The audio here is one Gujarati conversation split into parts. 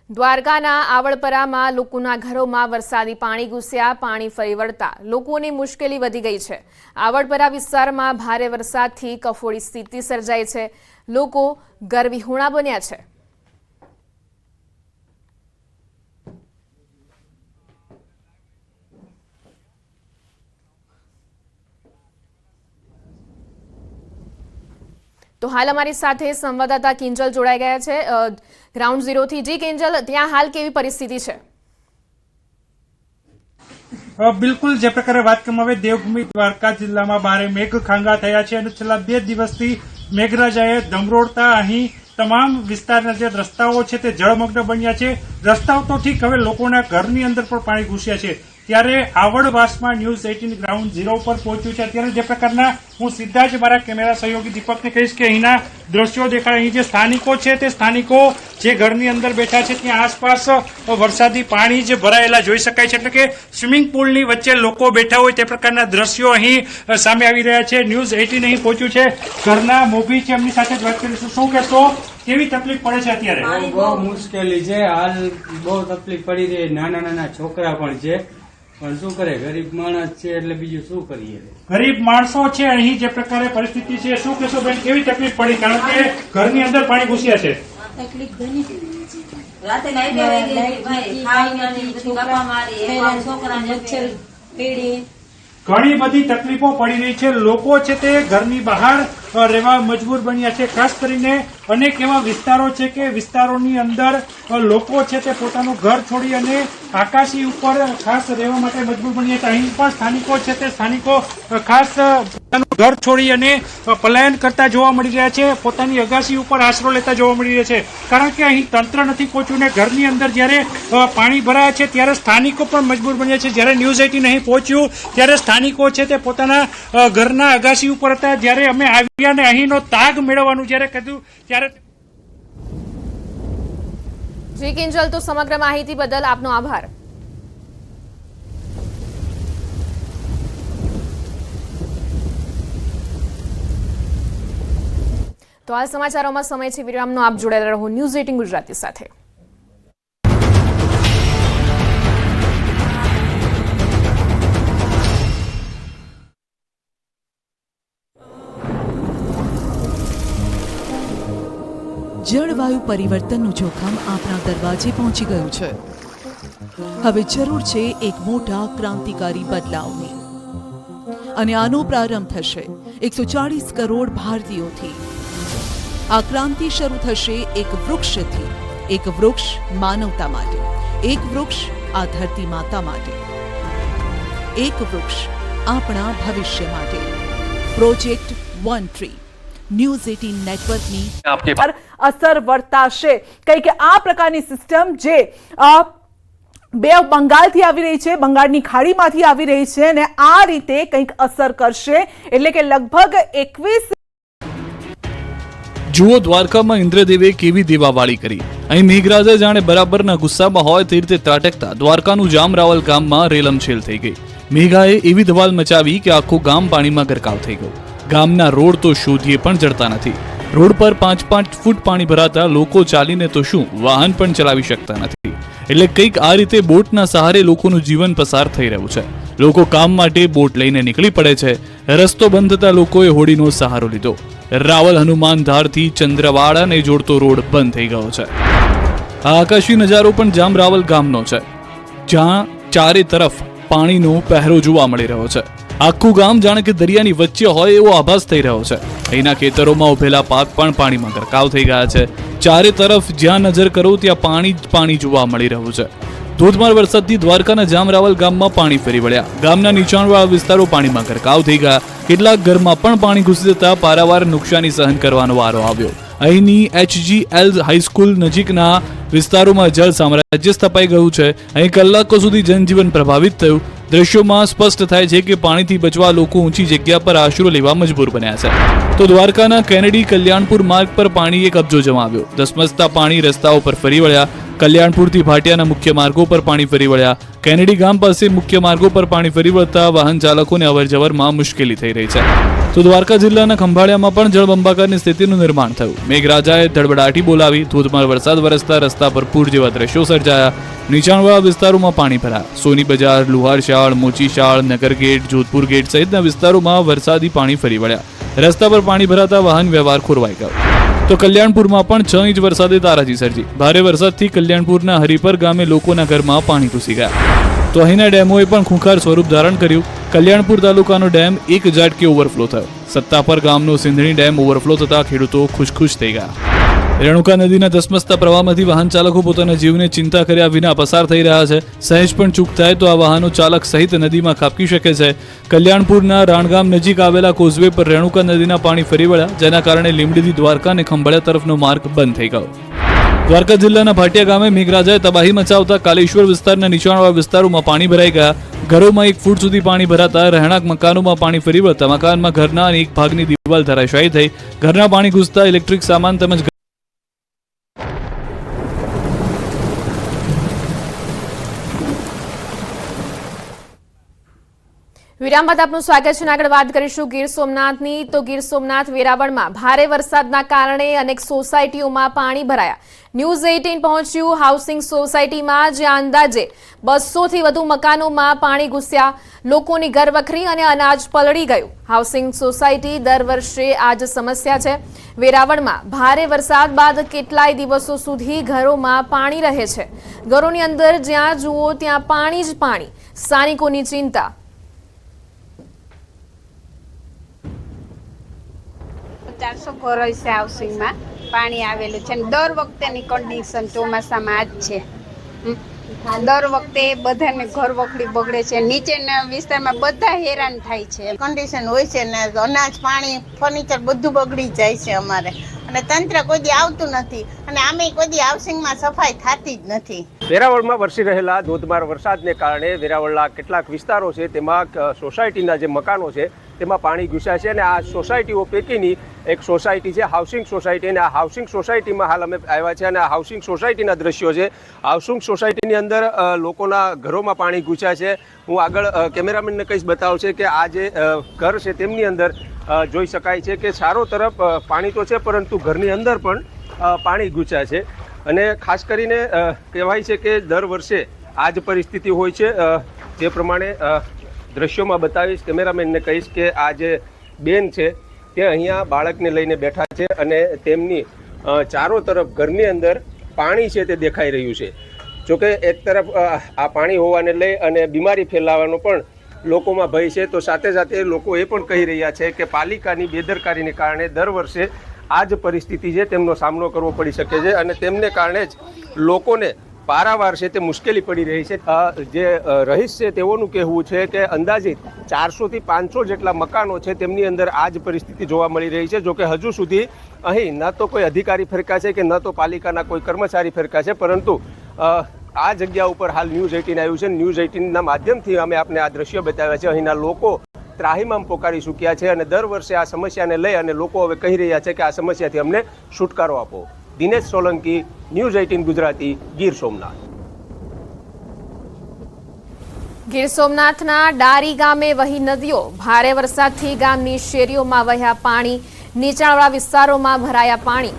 દ્વારકાના આવળપરામાં લોકોના ઘરોમાં વરસાદી પાણી ઘૂસ્યા, પાણી ફરી વળતા લોકોની મુશ્કેલી વધી ગઈ છે। આવળપરા વિસ્તારમાં ભારે વરસાદથી કફોડી સ્થિતિ સર્જાઈ છે। લોકો ઘરવિહોણા બન્યા છે। तो हाल हमारी साथे संवाददाता किंजल जोड़ाई गया है ग्राउंड जीरो थी। जी किंजल, ત્યાં हाल केवी परिस्थिति है? बिल्कुल जे प्रकारे बात करवामां आवे देवभूमि द्वारका जिल्लामां भारे मेघखांगा थया छे अने छेल्ला 2 दिवसथी मेघराजाए धमरोड़ता અહીં તમામ વિસ્તારના જે રસ્તાઓ છે તે જળમગ્ન બન્યા છે। રસ્તાઓ તો ઠીક, હવે લોકોના ઘરની અંદર પણ પાણી ઘૂસ્યા છે। ત્યારે આવડવાસમાં ન્યૂઝ 18 ગ્રાઉન્ડ ઝીરો પર પહોંચ્યું છે। અત્યારે જે પ્રકારના હું સીધા જ મારા કેમેરા સહયોગી દીપકને કહીશ કે અહીંના દ્રશ્યો દેખાડે। અહીં જે સ્થાનિકો છે તે સ્થાનિકો જે ઘરની અંદર બેઠા છે ત્યાં આસપાસ વરસાદી પાણી જે ભરાયેલા જોઈ શકાય છે, એટલે કે સ્વિમિંગ પુલની વચ્ચે લોકો બેઠા હોય તે પ્રકારના દ્રશ્યો અહીં સામે આવી રહ્યા છે। ન્યૂઝ 18 અહીં પહોંચ્યું છે। ઘરના મોભી છે, એમની સાથે જ વાત કરીશું। શું કહેશો, કેવી તકલીફ પડે છે અત્યારે? બહુ મુશ્કેલી છે, હાલ બહુ તકલીફ પડી રહી। નાના નાના છોકરા પણ છે, પણ શું કરે, ગરીબ માણસ છે એટલે બીજું શું કરીએ। ગરીબ માણસો છે, અહીં જે પ્રકારે પરિસ્થિતિ છે, શું કહેશો બેન, કેવી તકલીફ પડી? કારણ કે ઘરની અંદર પાણી ઘૂસ્યા છે। તકલીફ ઘણી રાતે લાઈટ આવી ગઈ ભાઈ, ખાવાની બધી ગપ્પા મારી, એક છોકરા મચ્છર પેડી, ઘણી બધી તકલીફો પડી રહી છે। લોકો છે તે ઘરની બહાર રહેવા મજબૂર બન્યા છે। ખાસ કરીને અનેક એવા વિસ્તારો છે કે વિસ્તારોની અંદર લોકો છે તે પોતાનું ઘર છોડી અને આકાશી ઉપર ખાસ રહેવા માટે મજબૂર બન્યા છે। અહીં પણ સ્થાનિકો છે તે સ્થાનિકો ખાસ પોતાનું ઘર છોડી અને પલાયન કરતા જોવા મળી રહ્યા છે। પોતાની અગાશી ઉપર આશરો લેતા જોવા મળી રહ્યા છે, કારણ કે અહીં તંત્ર નથી પહોંચ્યું ને ઘરની અંદર જ્યારે પાણી ભરાયા છે ત્યારે સ્થાનિકો પણ મજબૂર બન્યા છે। જ્યારે ન્યૂઝ 18 અહીં પહોંચ્યું ત્યારે સ્થાનિકો છે તે પોતાના ઘરના અગાશી ઉપર હતા। જ્યારે અમે આવ્યા ને અહીંનો તાગ મેળવવાનું જ્યારે કીધું ત્યારે જી કિંજલ, તો સમગ્ર માહિતી બદલ આપનો આભાર। તો આ સમાચારોમાં સમય છે વિરામનો। આપ જોડાયેલા રહો ન્યૂઝ 18 ગુજરાતી સાથે। જળવાયુ પરિવર્તનનું જોખમ આપણા દરવાજે પહોંચી ગયું છે। હવે જરૂર છે એક મોટા ક્રાંતિકારી બદલાવની, અને આનો પ્રારંભ થશે 140 કરોડ ભારતીયોથી। આ ક્રાંતિ શરૂ થશે એક વૃક્ષથી। એક વૃક્ષ માનવતા માટે, એક વૃક્ષ આ ધરતી માતા માટે, એક વૃક્ષ આપણા ભવિષ્ય માટે। પ્રોજેક્ટ વન ટ્રી ન્યૂઝ 18 નેટવર્કની आपके पर असर वर्ताशे। कई के आ प्रकारनी सिस्टम जे बे ऑफ बंगालथी आवी रही छे, बंगाळनी खाड़ीमांथी आवी रही छे અને આ રીતે કંઈક અસર કરશે, એટલે કે લગભગ 21 જુઓ દ્વારકામાં ઇન્દ્રદેવે કેવી દેવાવાળી કરી। અહીં મેઘરાજા જાણે બરાબરના ગુસ્સામાં હોય તે રીતે ત્રાટકતા દ્વારકાનું જામરાવલ ગામમાં રેલમછેલ થઈ ગઈ। મેઘાએ એવી ધમાલ મચાવી કે આખું ગામ પાણીમાં ગરકાવ થઈ ગયું। ગામના રોડ તો શોધીએ પણ જડતા નથી। રોડ પર 5-5 ફૂટ પાણી ભરાતા લોકો ચાલીને તો શું, વાહન પણ ચલાવી શકતા નથી। એટલે કંઈક આ રીતે બોટના સહારે લોકોનું જીવન પસાર થઈ રહ્યું છે। લોકો કામ માટે બોટ લઈને નીકળી પડે છે। રસ્તો બંધ થતા લોકોએ હોડીનો સહારો લીધો। રાવલ હનુમાન ધારથી ચંદ્રવાડાને જોડતો રોડ બંધ થઈ ગયો છે। આ આકાશી નજારો પણ જામરાવલ ગામનો છે, જ્યાં ચારે તરફ પાણીનો પહેરો જોવા મળી રહ્યો છે। આખું ગામ જાણે કે દરિયાની વચ્ચે હોય એવો આભાસ થઈ રહ્યો છે। અહીંના ખેતરોમાં ઉભેલા પાક પણ પાણીમાં ગરકાવ થઈ ગયા છે। ચારે તરફ જ્યાં નજર કરો ત્યાં પાણી જ પાણી જોવા મળી રહ્યું છે। ધોધમાર વરસાદથી દ્વારકાના જામરાવલ ગામમાં પાણી ફરી વળ્યા। ગામના નીચાણવાળા વિસ્તારો પાણીમાં ગરકાવ થઈ ગયા। કેટલાક ઘરમાં પણ પાણી ઘૂસી જતા પારાવાર નુકસાની સહન કરવાનો વારો આવ્યો। અહીંની HGL હાઈસ્કૂલ નજીકના વિસ્તારોમાં જળ સામ્રાજ્ય સ્થપાઈ ગયું છે। અહીં કલાકો સુધી જનજીવન પ્રભાવિત થયું। દ્રશ્યોમાં સ્પષ્ટ થાય છે કે પાણીથી બચવા લોકો ઊંચી જગ્યા પર આશરો લેવા મજબૂર બન્યા છે। તો દ્વારકાના કેનેડી કલ્યાણપુર માર્ગ પર પાણીએ કબજો જમાવ્યો। ધસમસતા પાણી રસ્તાઓ પર ફરી વળ્યા। કલ્યાણપુરથી ભાટિયાના મુખ્ય માર્ગો પર પાણી ફરી વળ્યા। કેનેડી ગામ પાસે મુખ્ય માર્ગો પર પાણી ફરી વળતા વાહન ચાલકોને અવરજવરમાં મુશ્કેલી થઈ રહી છે। તો દ્વારકા જિલ્લાના ખંભાળિયામાં પણ જળબંબાકારની સ્થિતિનું નિર્માણ થયું. મેઘરાજાએ ધડબડાટી બોલાવી, ધોધમાર વરસાદ વરસતા રસ્તા પર પૂર જેવા દ્રશ્યો સર્જાયા. નીચાણવાળા વિસ્તારોમાં પાણી ભરાયા. સોની બજાર, લુહારશાળ, મોચીશાળ, નગરગેટ, જોધપુર ગેટ સહિતના વિસ્તારોમાં વરસાદી પાણી ફરી વળ્યા. રસ્તા પર પાણી ભરાતા વાહન વ્યવહાર ખોરવાઈ ગયો. તો કલ્યાણપુરમાં પણ 6 ઇંચ વરસાદે તારાજી સર્જી. ભારે વરસાદથી કલ્યાણપુરના હરિપર ગામે લોકોના ઘરમાં પાણી ઘૂસી ગયા. તો અહીંના ડેમોએ પણ ખૂંખાર સ્વરૂપ ધારણ કર્યું. કલ્યાણપુર તાલુકાનો ડેમ એક ઝાટકે ઓવરફ્લો થયો. સત્તાપર ગામનો સિંધણી ડેમ ઓવરફ્લો થતા ખેડૂતો ખુશ થઈ ગયા. રેણુકા નદીના ધસમસતા પ્રવાહમાંથી વાહન ચાલકો પોતાના જીવને ચિંતા કર્યા વિના પસાર થઈ રહ્યા છે. સહેજ પણ ચૂક થાય તો આ વાહનો ચાલક સહિત નદીમાં ખાબકી શકે છે. કલ્યાણપુરના રાણગામ નજીક આવેલા કોઝવે પર રેણુકા નદીના પાણી ફરી વળ્યા, જેના કારણે લીંબડીથી દ્વારકા અને ખંભાળિયા તરફનો માર્ગ બંધ થઈ ગયો. દ્વારકા જિલ્લાના ભાટિયા ગામે મેઘરાજાએ તબાહી મચાવતા કાલેશ્વર વિસ્તારના નીચાણવાળા વિસ્તારોમાં પાણી ભરાઈ ગયા. ઘરોમાં 1 ફૂટ સુધી પાણી ભરાતા રહેણાંક મકાનોમાં પાણી ફરી વળતા મકાનમાં ઘરના એક ભાગની દિવાલ ધરાશાયી થઈ. ઘરના પાણી ઘૂસતા ઇલેક્ટ્રિક સામાન તેમજ વિરામ બાદ આપનું સ્વાગત છે. આગળ વાત કરીશું ગીર સોમનાથની. તો ગીર સોમનાથ વેરાવળમાં ભારે વરસાદના કારણે અનેક સોસાયટીઓમાં પાણી ભરાયા. ન્યૂઝ 18 પહોંચ્યું હાઉસિંગ સોસાયટીમાં, જ્યાં અંદાજે 200 થી વધુ મકાનોમાં પાણી ઘૂસ્યા. લોકોની ઘરવખરી અને અનાજ પલળી ગયું. હાઉસિંગ સોસાયટી દર વર્ષે આ જ સમસ્યા છે. વેરાવળમાં ભારે વરસાદ બાદ કેટલાય દિવસો સુધી ઘરોમાં પાણી રહે છે. ઘરોની અંદર જ્યાં જુઓ ત્યાં પાણી જ પાણી. સ્થાનિકોની ચિંતા. 400 ઘર છે હાઉસિંગમાં પાણી આવેલું છે. દર વખતેની કન્ડિશન ચોમાસામાં આ જ છે. દર વખતે બધાને ઘર વખરી બગડે છે. નીચેના વિસ્તારમાં બધા હેરાન થાય છે. કન્ડિશન હોય છે ને અનાજ, પાણી, ફર્નિચર બધું બગડી જાય છે અમારે, અને તંત્ર કોઈ દી આવતું નથી, અને આમે કોઈ દી હાઉસિંગમાં સફાઈ થતી જ નથી. વેરાવળમાં વરસી રહેલા ધોધમાર વરસાદને કારણે વેરાવળના કેટલાક વિસ્તારો છે તેમાં સોસાયટીના જે મકાનો છે તેમાં પાણી ઘૂસ્યા છે. અને આ સોસાયટીઓ પૈકીની એક સોસાયટી છે હાઉસિંગ સોસાયટી, અને આ હાઉસિંગ સોસાયટીમાં હાલ અમે આવ્યા છે. અને આ હાઉસિંગ સોસાયટીના દ્રશ્યો છે. હાઉસિંગ સોસાયટીની અંદર લોકોના ઘરોમાં પાણી ઘૂસ્યા છે. હું આગળ કેમેરામેનને કહીશ બતાવશે કે આ જે ઘર છે તેમની અંદર જોઈ શકાય છે કે ચારો તરફ પાણી તો છે, પરંતુ ઘરની અંદર પણ પાણી ઘૂસ્યા છે. અને ખાસ કરીને કહેવાય છે કે દર વર્ષે આ જ પરિસ્થિતિ હોય છે. જે પ્રમાણે દ્રશ્યોમાં બતાવીશ, કેમેરામેનને કહીશ કે આ જે બેન છે તે અહીંયા બાળકને લઈને બેઠા છે, અને તેમની ચારો તરફ ઘરની અંદર પાણી છે તે દેખાઈ રહ્યું છે. જોકે એક તરફ આ પાણી હોવાને લઈ અને બીમારી ફેલાવાનો પણ લોકોમાં ભય છે, તો સાથે સાથે લોકો એ પણ કહી રહ્યા છે કે પાલિકાની બેદરકારીને કારણે દર વર્ષે આ જ પરિસ્થિતિ છે તેમનો સામનો કરવો પડી શકે છે, અને તેમને કારણે જ લોકોને પારાવાર છે તે મુશ્કેલી પડી રહી છે. જે રહીશ છે તેઓનું કહેવું છે કે અંદાજિત 400 થી 500 જેટલા મકાનો છે તેમની અંદર આ જ પરિસ્થિતિ જોવા મળી રહી છે. જોકે હજુ સુધી અહીં ન તો કોઈ અધિકારી ફરકા છે કે ન તો પાલિકાના કોઈ કર્મચારી ફરકા છે, પરંતુ આ જગ્યા ઉપર હાલ ન્યૂઝ 18 આવ્યું છે. ન્યૂઝ 18ના માધ્યમથી અમે આપને આ દ્રશ્યો બતાવ્યા છે. અહીંના લોકો ત્રાહિમામ પોકારી ચૂક્યા છે, અને દર વર્ષે આ સમસ્યાને લઈ અને લોકો હવે કહી રહ્યા છે કે આ સમસ્યાથી અમને છુટકારો આપો. દિનેશ સોલંકી, ન્યૂઝ 18 ગુજરાતી, ગીર સોમનાથ. ગીર સોમનાથના ડારી ગામે વહી નદીઓ. ભારે વરસાદથી ગામની શેરીઓમાં વહ્યા પાણી. નીચાણવાળા વિસ્તારોમાં ભરાયા પાણી.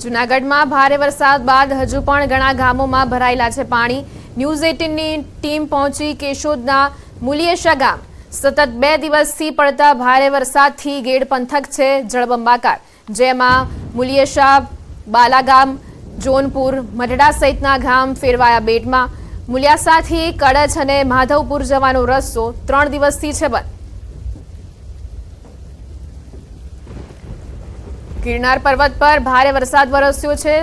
જૂનાગઢમાં ભારે વરસાદ બાદ હજુ પણ ઘણા ગામોમાં ભરાયેલા છે પાણી. ન્યૂઝ 18ની ટીમ પહોંચી કેશોદના મુલિયેશા ગામ. સતત 2 દિવસથી પડતા ભારે વરસાદથી ગેડ પંથક છે જળબંબાકાર, જેમાં મુલિયેશા, બાલાગામ, જોનપુર, મઢડા સહિતના ગામ ફેરવાયા બેટમાં. મુલિયાસાથી કડછ અને માધવપુર જવાનો રસ્તો 3 દિવસથી છે બંધ. ગિરનાર પર્વત પર ભારે વરસાદ વરસ્યો છે.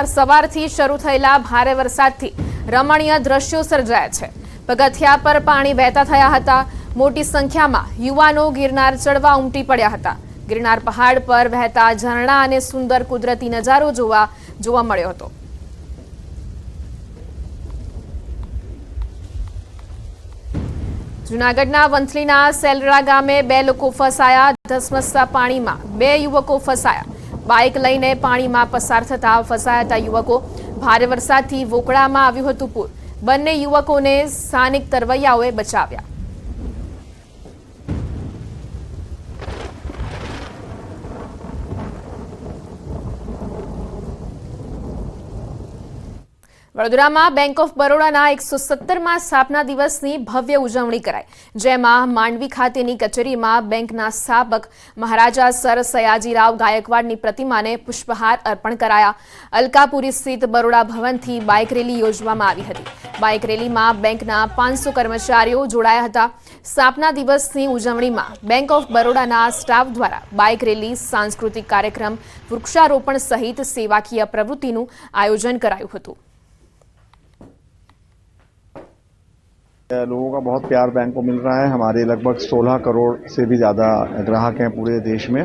સવારથી શરૂ થયેલા ભારે વરસાદથી રમણીય દ્રશ્યો સર્જાયા છે. પગથિયા પર પાણી વહેતા થયા હતા. મોટી સંખ્યામાં યુવાનો ગિરનાર ચડવા ઉમટી પડ્યા હતા. ગિરનાર પહાડ પર વહેતા ઝરણા અને સુંદર કુદરતી નજારો જોવા મળ્યો હતો. જૂનાગઢના વંથલીના સેલરા ગામે 2 લોકો ફસાયા. ધસમસતા પાણીમાં 2 યુવકો ફસાયા. બાઇક લઈને પાણીમાં પસાર થતા ફસાયા યુવકો. ભારે વરસાદથી વોકળામાં આવ્યું હતું પૂર. બંને યુવકોને સ્થાનિક તરવૈયાઓએ બચાવ્યા. વડોદરામાં બેંક ઓફ બરોડાના 117મા સ્થાપના દિવસની ભવ્ય ઉજવણી કરાઈ, જેમાં માંડવી ખાતેની કચેરીમાં બેંકના સ્થાપક મહારાજા સર સયાજીરાવ ગાયકવાડની પ્રતિમાને પુષ્પહાર અર્પણ કરાયા. અલકાપુરી સ્થિત બરોડા ભવનથી બાઇક રેલી યોજવામાં આવી હતી. બાઇક રેલીમાં બેંકના 500 કર્મચારીઓ જોડાયા હતા. સ્થાપના દિવસની ઉજવણીમાં બેંક ઓફ બરોડાના સ્ટાફ દ્વારા બાઇક રેલી, સાંસ્કૃતિક કાર્યક્રમ, વૃક્ષારોપણ સહિત સેવાકીય પ્રવૃત્તિનું આયોજન કરાયું હતું. लोगों का बहुत प्यार बैंक को मिल रहा है. हमारे लगभग 16 करोड़ से भी ज़्यादा ग्राहक हैं पूरे देश में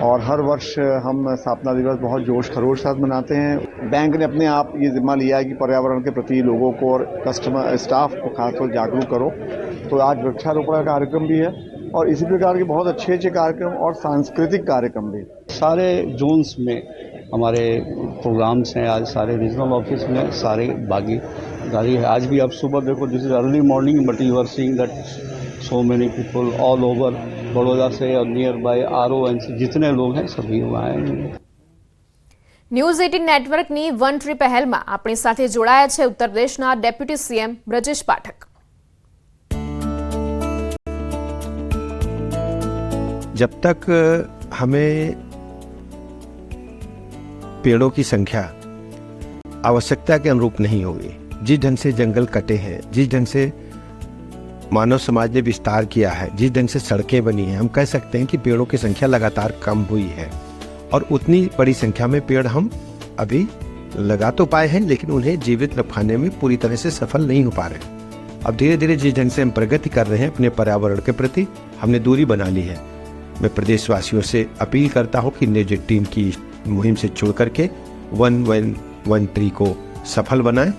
और हर वर्ष हम स्थापना दिवस बहुत जोश खरोश साथ मनाते हैं. बैंक ने अपने आप ये जिम्मा लिया है कि पर्यावरण के प्रति लोगों को और कस्टमर स्टाफ को खासतौर जागरूक करो. तो आज वृक्षारोपण का कार्यक्रम भी है और इसी प्रकार के बहुत अच्छे कार्यक्रम और सांस्कृतिक कार्यक्रम भी. सारे जोन्स में हमारे प्रोग्राम्स हैं. आज सारे रीजनल ऑफिस में सारे भागीदारी है. आज भी आप सुबह देखो, this is early morning but you are seeing that so many people all over Baroda से और नियर बाय RON से जितने लोग हैं सभी वहाँ आए. ન્યૂઝ 18 નેટવર્કની વન ટ્રી પહેલમાં આપણી સાથે જોડાયા છે ઉત્તર પ્રદેશના ડેપ્યુટી CM બ્રજેશ પાઠક. जब तक हमें पेड़ों की संख्या आवश्यकता के अनुरूप नहीं होगी, जिस ढंग से जंगल कटे हैं, जिस ढंग से मानव समाज ने विस्तार किया है, जिस ढंग से सड़कें बनी हैं, हम कह सकते हैं कि पेड़ों की संख्या लगातार कम हुई है और उतनी बड़ी संख्या में पेड़ हम अभी लगा तो पाए हैं लेकिन उन्हें जीवित रखने में पूरी तरह से सफल नहीं हो पा रहे. अब धीरे धीरे जिस ढंग से हम प्रगति कर रहे हैं अपने पर्यावरण के प्रति, हमने दूरी बना ली है. मैं प्रदेशवासियों से अपील करता हूं कि न्यूज़ टीम की मुहिम से जुड़ करके 1-1-1 ट्री को सफल बनाएं